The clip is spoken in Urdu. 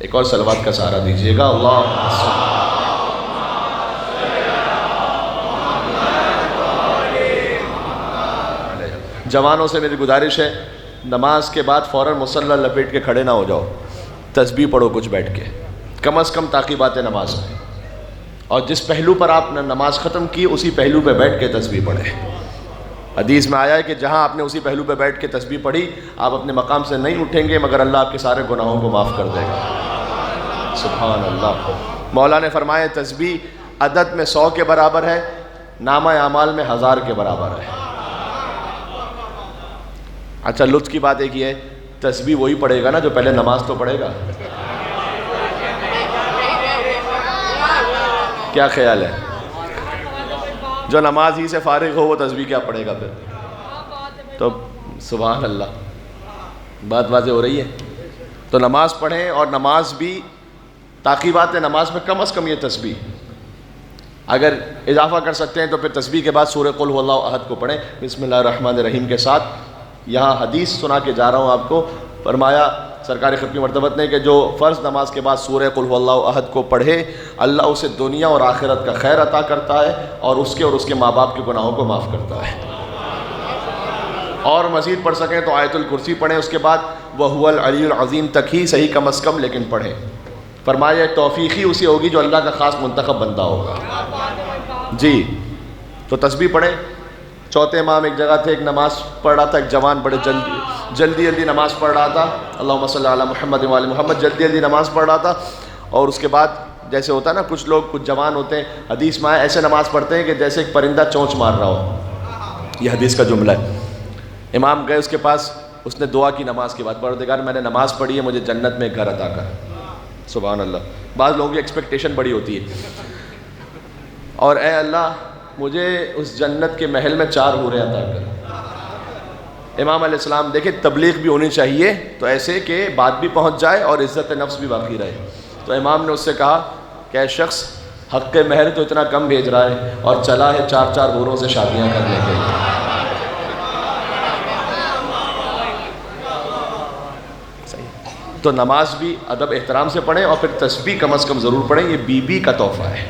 ایک اور صلوات کا سہارا دیجیے گا. اللہ جوانوں سے میری گزارش ہے، نماز کے بعد فوراً مصلی لپیٹ کے کھڑے نہ ہو جاؤ، تسبیح پڑھو کچھ بیٹھ کے، کم از کم تعقیبات نماز میں. اور جس پہلو پر آپ نے نماز ختم کی اسی پہلو پہ بیٹھ کے تسبیح پڑھیں. حدیث میں آیا ہے کہ جہاں آپ نے اسی پہلو پہ بیٹھ کے تسبیح پڑھی آپ اپنے مقام سے نہیں اٹھیں گے مگر اللہ آپ کے سارے گناہوں کو معاف کر دے گا. سبحان اللہ. مولا نے فرمایا تسبیح عدد میں 100 کے برابر ہے، نامہ اعمال میں 1000 کے برابر ہے. اچھا لطف کی بات ایک یہ ہے، تسبیح وہی پڑھے گا نا جو پہلے نماز تو پڑھے گا. کیا خیال ہے؟ جو نماز ہی سے فارغ ہو وہ تسبیح کیا پڑھے گا پھر؟ تو سبحان اللہ، بات واضح ہو رہی ہے. تو نماز پڑھیں، اور نماز بھی تعقیبات نماز میں کم از کم یہ تسبیح، اگر اضافہ کر سکتے ہیں تو پھر تسبیح کے بعد سورہ قل هو اللہ احد کو پڑھیں بسم اللہ الرحمن الرحیم کے ساتھ. یہاں حدیث سنا کے جا رہا ہوں آپ کو. فرمایا سرکار ختمی مرتبت نے کہ جو فرض نماز کے بعد سورہ قل هو اللہ احد کو پڑھے اللہ اسے دنیا اور آخرت کا خیر عطا کرتا ہے اور اس کے ماں باپ کے گناہوں کو معاف کرتا ہے. اور مزید پڑھ سکیں تو آیت الکرسی پڑھیں اس کے بعد وَهُوَ الْعَلِيُّ الْعَظِيمُ تک ہی صحیح کم از کم لیکن پڑھیں. فرمایا توفیق ہی اسی ہوگی جو اللہ کا خاص منتخب بندہ ہوگا. جی تو تسبیح پڑھیں. چوتھے امام ایک جگہ تھے، ایک نماز پڑھ رہا تھا، ایک جوان بڑے جلدی نماز پڑھ رہا تھا، اللہم صلی علی محمد وعلی محمد، جلدی نماز پڑھ رہا تھا. اور اس کے بعد جیسے ہوتا ہے نا کچھ لوگ کچھ جوان ہوتے ہیں حدیث میں ایسے نماز پڑھتے ہیں کہ جیسے ایک پرندہ چونچ مار رہا ہو. یہ حدیث کا جملہ ہے. امام گئے اس کے پاس، اس نے دعا کی نماز کے بعد، پروردگار میں نے نماز پڑھی ہے مجھے جنت میں ایک گھر عطا کر. سبحان اللہ. بعض لوگوں کی ایکسپیکٹیشن بڑی ہوتی ہے، اور اے اللہ مجھے اس جنت کے محل میں 4 حوریں عطا کر. امام علیہ السلام دیکھیں تبلیغ بھی ہونی چاہیے تو ایسے کہ بات بھی پہنچ جائے اور عزت نفس بھی باقی رہے. تو امام نے اس سے کہا کہ اے شخص حق مہر تو اتنا کم بھیج رہا ہے اور چلا ہے 4 حوروں سے شادیاں کرنے کے لیے. تو نماز بھی ادب احترام سے پڑھیں اور پھر تسبیح کم از کم ضرور پڑھیں. یہ بی بی کا تحفہ ہے.